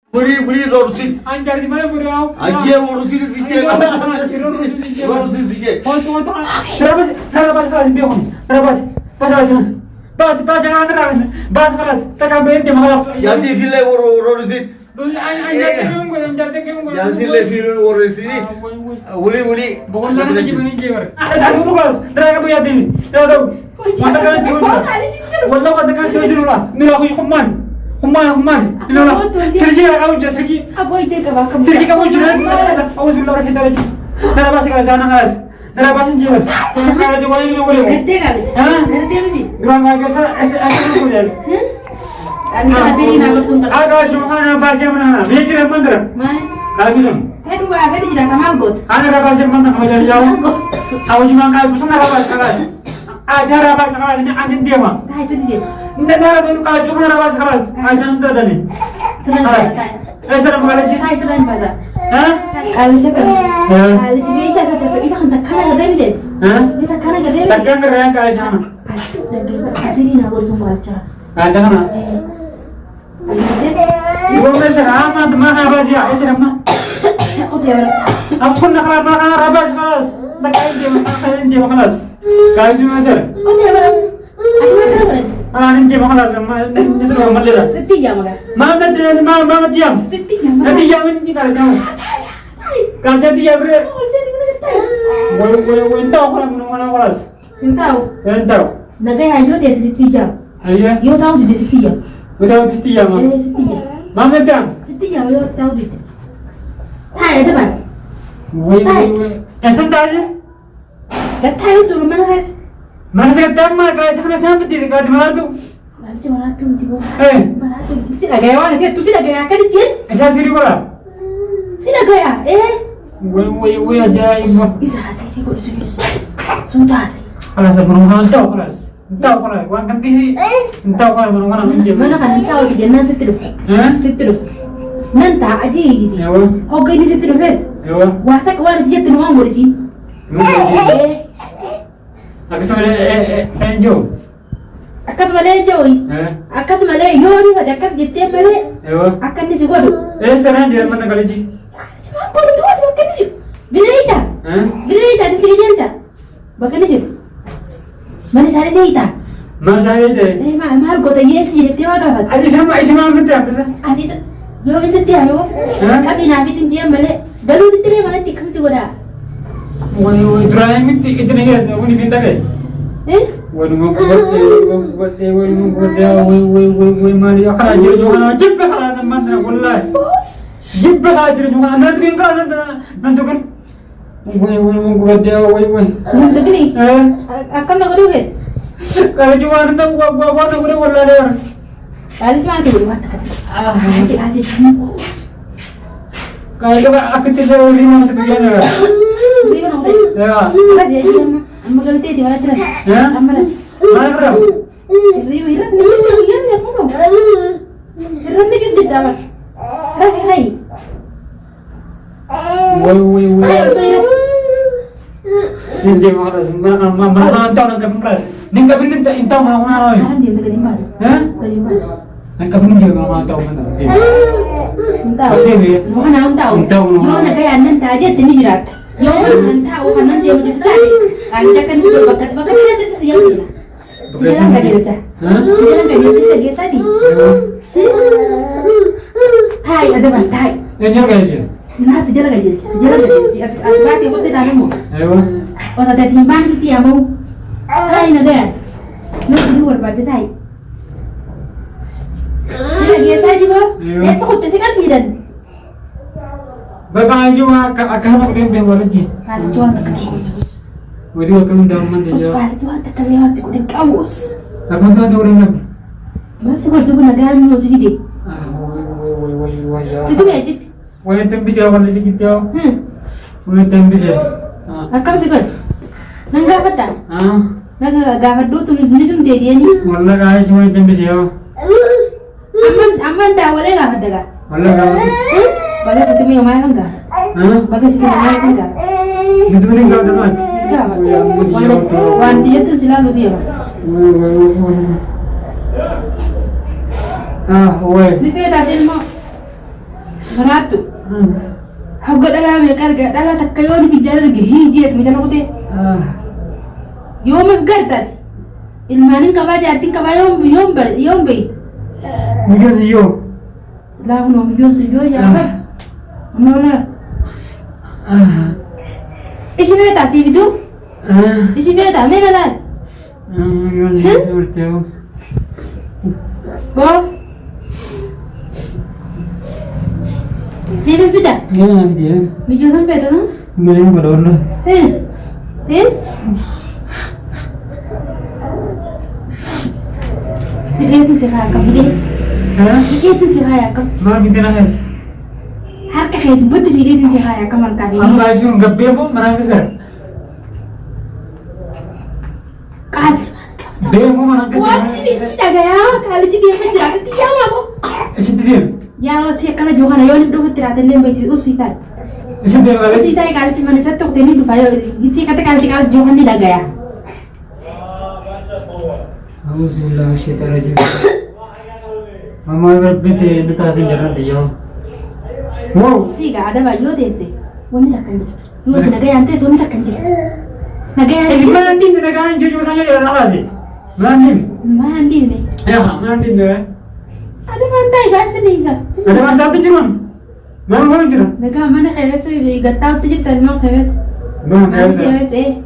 Muri rorusin. Anjar di mana buriau? Aje rorusin sike. Rorusin sike. Tuh. Terabas kelas biong. Terabas. Pas yang antara. Bas kelas. Takabe di mana? Yanti file rorusin. Anjar di mana? Yanti le file rorusin. Uli. Bukan lagi gimana jewer. Ada dulu kelas. Terakhir tuh yatim. Tahu. Mata kan tidur. Wallah mata kan tidur lah. Ini aku kuman. Kuman. Ini lah. Sergi kamu jadi sergi. Apa aja kamu? Sergi kamu jadi. Aku sudah kita lagi. Terabas kelas jangan kelas. Terabas jewer. Sekarang juga ini boleh. Ngerti kali? Ngerti apa sih? Kurang aja saya boleh. Ani asli nak bertunggal. Ada Johanna bahasa mana? Bicara mana? Mana? Kalau gitu. Hadu tidak sama got. Ada bahasa mana kamu jadi jauh? Tahu cuma kalau pusing apa kelas? Ajar apa kelas ini angin dia mah. Tahu itu dia. Nggak dulu kalau Johanna bahasa kelas. Ajar sudah ada nih. Senang. Serem kali sih. Tahu senang bahasa. Hah? Kalau cakap. Kalau juga itu kan tak kena gede deh. Hah? Kita kena gede. Tak kena gede kalau sana. Asli nak bertunggal cara. Ada mana? Ibu mesra ama mana bahasa ya? Serem mah. Aku tiada. Aku nak rabas kelas. Tak kain dia kelas. Kalau sih mesra. Aku tiada. Aku mana berada? Ini dia kelas. Ini tu orang Malaysia. Setiga maga. Mana diam? Setiga maga. Nanti diam ini kalau jauh. Kalau jadi ya ber. Oh, saya mana tahu. Woi tahu kalau mana kelas. Tahu. Tahu. Naga yang itu dia setiga. Ayah. Yo tahu dia setiga. Udah setia mah. Setiga. Mana diam? Setiga yo tahu dia. Tahu ada apa? Woi. Esok dah aja. Gak tahu dulu mana ras. Mana saya tahu mah kalau jangan sampai di kalau mana tu. Mana cuma ratu tiba. Mana tu? Si naga yang mana dia? Tu si naga yang akan dijat. Saya sendiri bola. Si naga ya. Woi aja ibu. Isa sendiri kok serius. Sudah sih. Kelas mana tahu kelas. Tahu kelas. Wan kan bisi. Tahu kelas mana dia. Mana kan tahu dia nan seterus. Seterus. Nan tak aja gitu. Ewa. Oh gini seterus ves. Ewa. Wah tak kau ada dia tu orang boleh sih. Aku sama Enjo. Akas mana jauh? Akas mana yori pada akas jete mana? Ewa. Akan ni juga tu. Sekarang dia mana kali sih? Cuma aku tu akan ni juga. Bila ita? Di sini dia macam. Bahkan ni juga. Mana sari ni ita? Mana sari deh? Mahal kau tak yes je tiwa kapat. Adi sama betul apa sih? Adi yo macam tiap yo. Tapi nabi tinjam balik. Baru tinjam mana tikam juga. Woi driving itu nih guys, aku nih pintar deh. Woi mari aku aja juga, jemput kalau sama mana boleh. Jemput aja juga, nanti kan nanti kan. Woi dia. Nanti ni. Akan nak berubah. Kalau juga nanti gua nak boleh deh. Kalau cuma tu buat tak kasih. Aje semua. Kalau juga aku tidak boleh mana tu dia nak. Di mana tu? Ya. Apa dia dia amma kalau tu di mana terus? Amma lah. Mana berapa? Ribu ni aku. Ribu ni juga dah. Hai. Woi. Jadi mana mana tahu nak kemana? Ni kau ni tak mana? Sekarang dia dekat di mana? Dekat di mana? Nak kau ni juga mana tahu mana? Tahu. Bukan aku tahu. Jangan nak gaya anda aja tini jerat. Yo, anda tahu kan dia macam tadi. Anda kan sudah bakat dia ada siang sih. Sekarang tak dia. Sekarang tak dia lagi tadi. Thai ada mana Thai? Yang gaya dia. Nah sejarah gaya dia. Akibat dia betul dah mau. Ayo. Pas ada simpan sih dia mau. Thai nak gaya. Yo dulu berapa Thai? Lagi saya juga. Esok tu sekarang bidan. Bapak juga akan nak beli baru je. Kalau jual tak kasih. Wadi akan dah mana je. Kalau jual tak lewat sekolah kamus. Akan tu ada orang nak. Macam sekolah tu pun ada yang mau sedikit. Woi. Situ ni aja. Woi tempat siapa ni sekitar? Woi tempat siapa? Akam sekolah. Nangga apa dah? Nangga gawat dulu tu ni tu dia ni. Wallah kaya cuma tempat siapa? Aman dah boleh gak ada gak? Wallah kaya. Bagai situ mi omai kan gak? Bagai situ omai kan gak? Itu ni kau dah mat. Wan dia tu selalu dia. Woi. Ni peta sini mau. Maraattu. Hogga dhalaa meeqa arga dhalaa takka yoo ni bijjaala gahii jeet mijala kutee. Yoom gartaati. Ilmaanin qabaa jaartiin qabaa yoom beeyta. Miyyoon siyyoo. Laafnoo miyyoon siyyoo jaabar. Noola. Ishi beektaa siibituu? Ishi beektaa meeqa taate? Miyyoon siyyoo murteewu. Boo? Siibi fida? Miyyoo san beektaa san? Miyyoo godhoollo. Sigareetiin si haa akka fidee. Sigareetiin si haa akka. Maal biddeen haas? Harka kee dubbatti sigareetiin si haa akka malkaa fidee. Amma ishiin gabbee moo manaa keessa? Qaalchi. Deemu manaa keessa. Wanti bitti dhagayaa qaalichi deema jira sitti yaamaa moo? Isitti deemu. Yaa si akkana jiru kana yoo inni dhufutti raatellee hin beektu usii taate. Isitti deemu qabeessi. Usii taate qaalichi mana isatti tokko inni dhufa yoo gisii kata qaalichi jiru kan ni dhagayaa. أعوذ بالله من الشيطان الرجيم. ماما بنت نتاسين جرنا ديو. واو. Siga ada bayu desi. Wanita kan jiru. Yoo nagaa ante wanita kan jiru. Nagaa. Isi mandi nagaa anje cuma tanya jalan apa sih? Mandi. Mandi ni. Ya mandi ni. Ada mantai kan sini sa. Ada mandi tu cuma. Mana cuma? Nagaa mana khawas gattau tu jik tadi mau khawas. Mana khawas eh.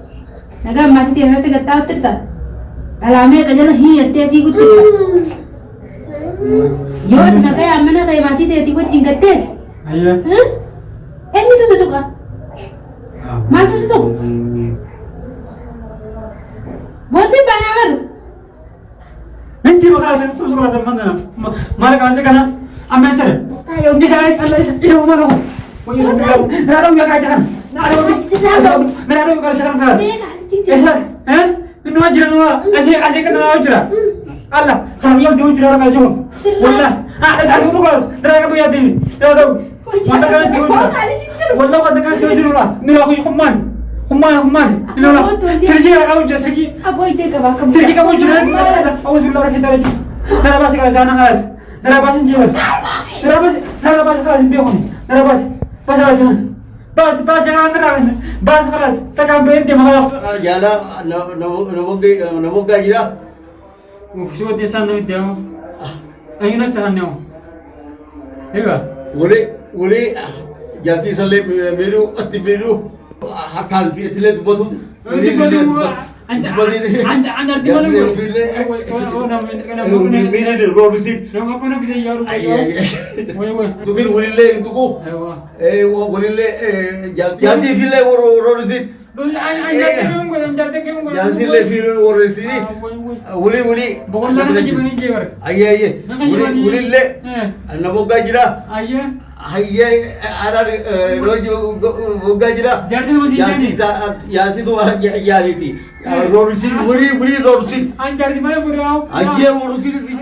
Nagaa mati tiada khawas gattau tu tak. Alamnya kerja lah hiat tiap minggu tu. Yo, naga yang mana kayak mati tiap tiap jingkat tes. Ayah. Ini tu satu kan? Mati tu. Bosi banyak. Nanti bakal saya tu sekolah zaman mana? Mana kan cakap na? Amesir. Ini saya kalau ini mana kau? Oh iya, nara uya kacakan. Nara uya kacakan kelas. Esar, Inu aja nua, asyik kenal aja. Allah, kalau dia ujar orang aja. Wallah, ada dulu kelas, dah aku yakin. Tahu, mana kan dia ujar. Wallah, mana kan dia ujar lah. Ni aku kuman. Ini lah. Sergi aku ujar sergi. Apa itu kebakar? Sergi kamu ujar. Aku sudah orang kita lagi. Nara pasti kalau jangan kelas. Nara pasti jiwa. Nara pasti kelas biar Nara pasti kelas. Bas yang angkat bas kelas tak kampen dia malah Jala namoga jira. Suatu sana itu ayo nak sana iya Wole jati sale meru ati meru hakal fitile tu Anjar di mana Mini de robisit. Nama kau nak kita yaru. Tu kan wole tu ko. Wole jati file robisit. Jati le file robisit. Wole. Bukan lagi macam ni je ber. Wole le. Namoga jira. Ayah ada namoga jira. Jati tu yaliti. Rorusin, muri rorusin. Anjar di mana bro? Aje rorusin sih.